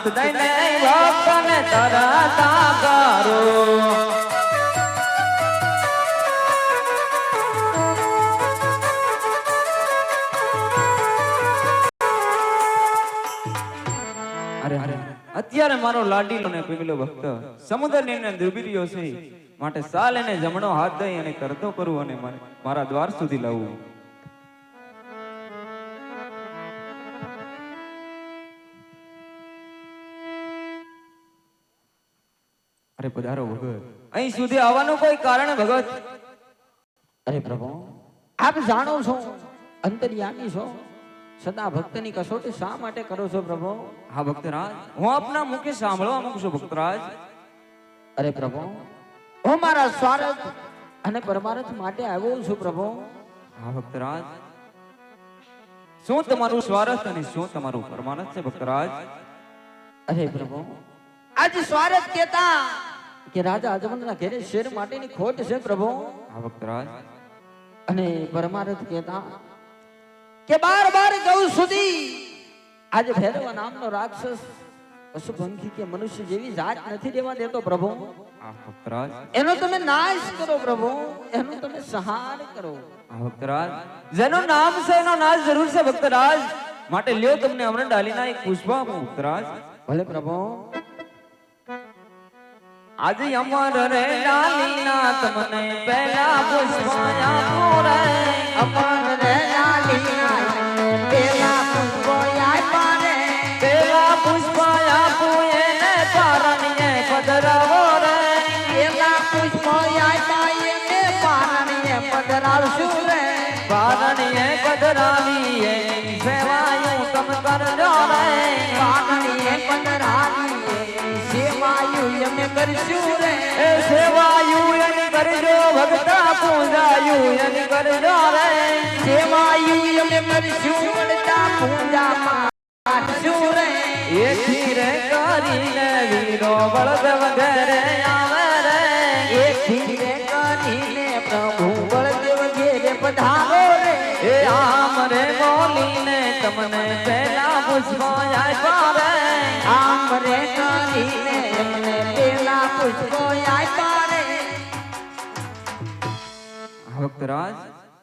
હાથ દઈને ભક્તને તરતા કરો. અરે અત્યારે મારો લાડીલો ને પીગલો ભક્ત સમુદ્રની અંદર ડૂબી રહ્યો છે, માટે સાલ એને જમણો હાથ દઈ અને કરતો કરું અને મારા દ્વાર સુધી લાવું. અરે પધારો ભગત, અહીં સુધી આવવાનું કોઈ કારણ ભગત? અરે પ્રભુ, આપ જાણો છો, અંતર્યામી છો, સદા ભક્તની કસોટી શા માટે કરો છો પ્રભુ? હા ભક્તરાજ, હું આપના મુખે સાંભળવા માંગુ છું ભક્તરાજ. અરે પ્રભુ, હું મારા સ્વાર્થ અને પરમાર્થ માટે આવ્યો છું પ્રભુ. હા ભક્તરાજ, શું તમારું સ્વાર્થ અને શું તમારું પરમાર્થ છે ભક્તરાજ? અરે પ્રભુ, આજ સ્વાર્થ કેતા કે રાજા અજમલના ઘેરે શેર માટેની ખોટ છે પ્રભુ. હા ભક્તરાજ. અને પરમાર્થ કેતા કે બાર ગૌ સુધી આજે ભૈરવ નામનો રાક્ષસ પશુ પંખી કે મનુષ્ય જેવી જાત નથી રહેવા દેતો પ્રભુ. હા ભક્તરાજ. એનો તમે નાશ કરો પ્રભુ, એનો તમે સંહાર કરો. હા ભક્તરાજ, જેનું નામ છે એનો નાશ જરૂર છે ભક્તરાજ, માટે લ્યો તમને અમૃત ડાલીના એક પુષ્પ આપું ભક્તરાજ. ભલે પ્રભુ. આજે અમર રે ડાલીના તમને પહેલા પુષ્પ આપું રે. અમર રે ડાલીના પહેલા પુષ્પ આપ્યા રે. પહેલા પુષ્પ આપું એને પારણીએ પધરાવો રે. પહેલા પુષ્પ આપ્યા એને પારણીએ પધરાવશું રે. પારણીએ પધરાવી એની સેવાયું તમ કરજો રે. પારણીએ પધરાવી એની સેવાયું અમે કરશું રે. એ સેવાયું એની કરજો ભક્તા, પૂજાયું એની કરજો રે. સેવાયું અમે કરશું વડતા, પૂજા પાઠશું રે. એથી રે કરીને વીરો બળદેવ ઘરે આવે રે. એથી રે કરીને પ્રભુ બળદેવ ઘેરે પધારો રે. એ આમ રે બોલીને તમને પહેલા પુષ્પ આપ્યા રે. આમ રે કરીને એમને પેલા પુષ્પો આપ્યા રે. ભક્તરાજ,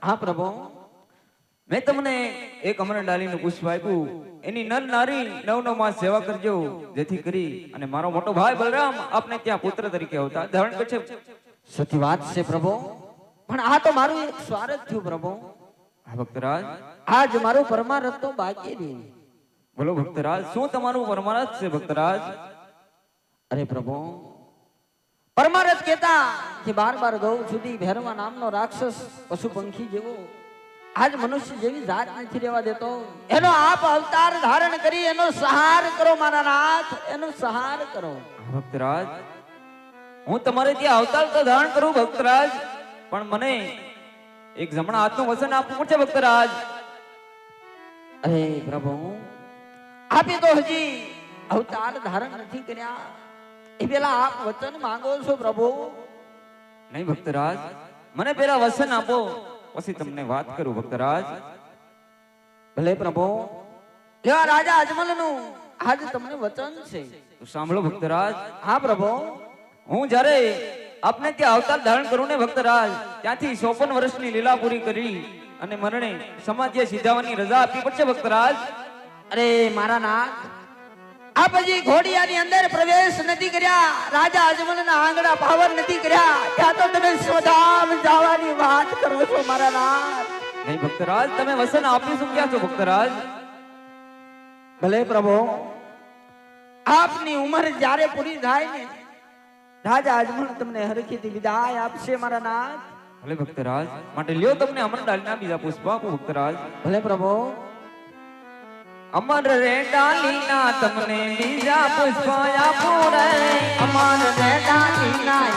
હા પ્રભુ. મેં તમને એક અમર ડાલીનું પુષ્પ આપ્યું, એની નર નારી નવ માસ સેવા કરજો, જેથી કરી અને મારો મોટો ભાઈ બલરામ આપને ત્યાં પુત્ર તરીકે અવતાર ધારણ કરશે. સતી વાત છે પ્રભુ, પણ આ તો મારું એક સ્વાર્થ થયું પ્રભુ. હા ભક્તરાજ. આજ મારું પરમાર્થ તો બાકી રહ્યું. બોલો ભક્તરાજ, શું તમારું પરમાર્થ છે ભક્તરાજ? અરે પ્રભુ, પરમાર્થ કેતા કે બાર ગૌ સુધી ભૈરવા નામનો રાક્ષસ પશુ પંખી જેવો આજ મનુષ્ય જેવી જાત નથી રહેવા દેતો, એનો આપ અવતાર ધારણ કરી એનો સહાર કરો મારા નાથ, એનો સહાર કરો. ભક્તરાજ, હું તમારે ત્યાં અવતાર તો ધારણ કરું ભક્તરાજ, પણ મને એક જમણા હાથનું વચન આપવું પડશે ભક્તરાજ. અરે પ્રભુ, આપે તો હજી અવતાર ધારણ નથી કર્યા, એ પેલા આપ વચન માંગો છો પ્રભુ? નહીં ભક્તરાજ, મને પેલા વચન આપો, પછી તમને વાત કરું ભક્તરાજ. ભલે પ્રભુ. એવા રાજા અજમલનું આજ તમને વચન છે, તો સાંભળો ભક્તરાજ. હા પ્રભુ. હું જ્યારે આપને ત્યાં અવતાર ધારણ કરું ને ભક્તરાજ, ત્યાંથી 54 વર્ષની લીલા પૂરી કરી અને મરણે સમાધિએ સીધાવાની રજા આપવી પડશે ભક્તરાજ. અરે મારા નાથ, આપ હજી ઘોડિયાની અંદર પ્રવેશ નથી કર્યા, રાજા અજમલના આંગણા પાવર નથી કર્યા, ત્યાં તો તમે સ્વધામ જવાની વાત કરો છો મારા નાથ. નહીં ભક્તરાજ, તમે વસન આપી ચૂક્યા છો ભક્તરાજ. ભલે પ્રભુ. આપની ઉંમર જ્યારે પૂરી થાય ને, રાજા અજમલ તમને હરખીથી વિદાય આપશે મારા નાથ. ભલે ભક્તરાજ, માટે લ્યો તમને અમર ડાલીના બીજા પુષ્પ આપું ભક્તરાજ. ભલે પ્રભુ. અમર રે ડાલીના તમને બીજા પુષ્પ આપું રે. અમર રે ડાલીના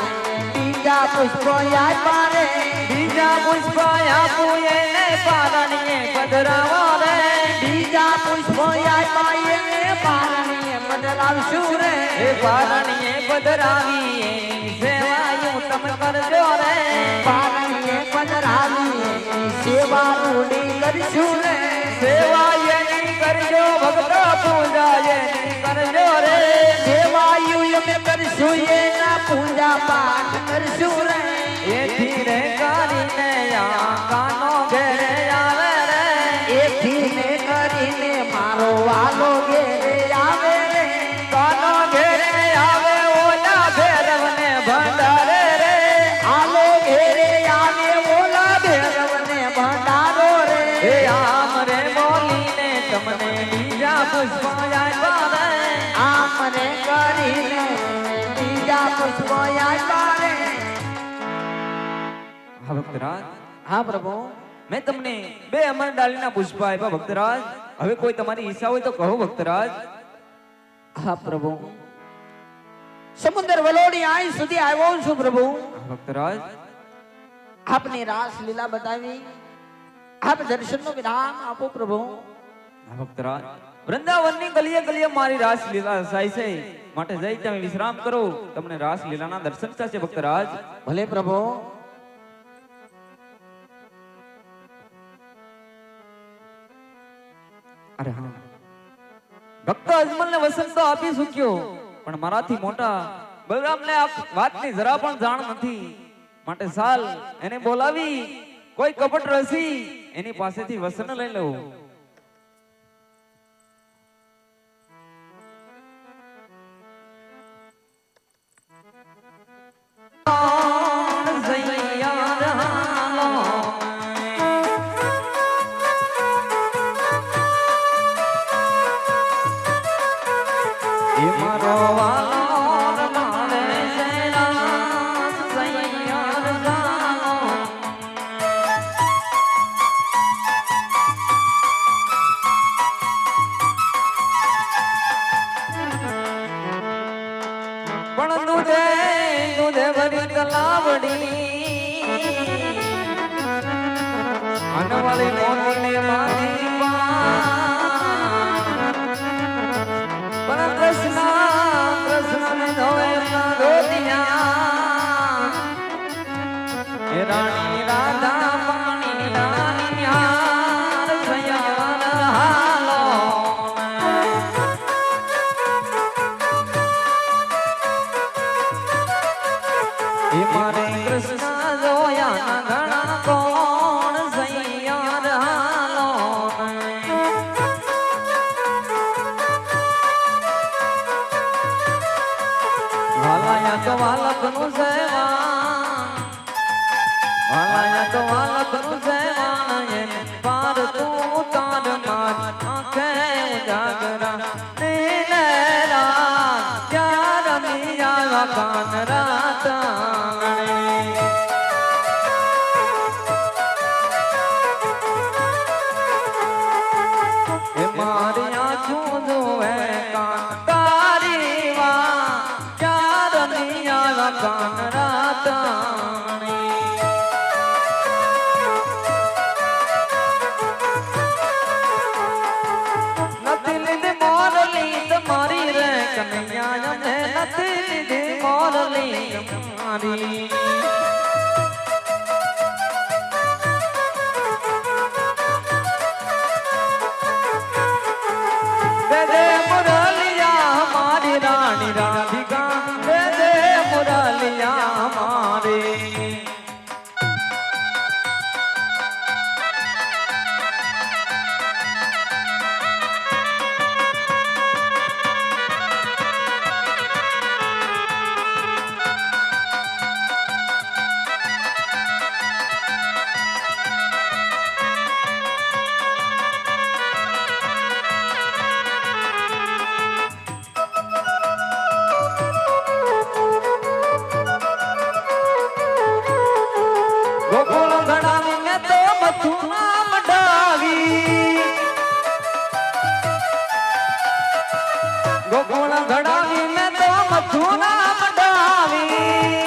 બીજા પુષ્પો આપ્યા રે. બીજા પુષ્પ આપું એને પારણીએ પધરાવો રે. બીજા પુષ્પો આપ્યા એને પારણીએ પધરાવશું રે. એ પારણીએ પધરાવી એની સેવાયું તમે કરજો રે. પારણીએ પધરાવી એની સેવા રૂડી કરશું રે. સેવા એની કરજો ભક્ત, પૂજા એની કરજો રે. અમે કરશું એના પૂજા પાઠ કરશું રે એથી રે કરીને આ કાનો ઘેરે આવે રે એથી ને કરીને મારો વાલો ઘેરે આવે રે કાનો ઘેરે આવે ઓલા ભેરવને ભંડારે રે આલો ઘેરે આવે ઓલા ભેરવને ભંડારો રે એ આમ રે બોલીને તમને બીજા પુષ્પ આપ્યા રે આમ રે કરીને બીજા પુષ્પો આપ્યા રે હા ભક્તરાજ, હા પ્રભુ મેં તમને બે અમર ડાલીના પુષ્પ આપ્યા ભક્તરાજ. હવે કોઈ તમારી ઈચ્છા હોય તો કહો ભક્તરાજ. હા પ્રભુ સમુદ્ર વલોડી આઈ સુધી આવ્યો છું પ્રભુ હા ભક્તરાજ, આપની રાસ લીલા બતાવી આપ દર્શનનો વિરામ આપો પ્રભુ હા ભક્તરાજ, વૃંદાવનની ગલીએ ગલીએ મારી રાસ લીલા રસાય છે, માટે જઈ તમે વિશ્રામ કરો, તમને રાસ લીલાના દર્શન થશે ભક્તરાજ. ભલે પ્રભુ અરે હા, ભક્ત અજમલને વસંત તો આપી શક્યો, પણ મારાથી મોટા બલરામને આ વાતની જરા પણ જાણ નથી, માટે સાલ એને બોલાવી કોઈ કપટ રસી એની પાસેથી વસન લઈ લઉં. પણ દૂધે દૂધે ભરી તલાવડી અનવાળી મોતીને મારી પણ કૃષ્ણને ધોવે ધોતિયા એ રાણી રાધા પાણી રાણી હાર સયાન હાલો એ મારે કૃષ્ણ જોયા ઘણા કોણ સૈયાર હાલો વાલાયા તો વાલકનું સેવા વાલાયા તો વાલકનું સેવા એને પાર તું તાર માર આંખે ઉજાગરા નીને રાત ત્યાં રમી આવા કાન રાત મારી આંખો જોવે કાન તારી વા ચાર નિયા કાન રાતાણી નથી લીધી મોરલી તમારી રે કનૈયા ને નથી લીધી મોરલી તમારી દે દે મુરલિયા હમારી રાણી રાધિકા દે દે મુરલિયા હમારી ગોકુળ ઘડાવી મેં તો મથુરા મઢાવી ગોકુળ ઘડાવી મેં તો મથુરા મઢાવી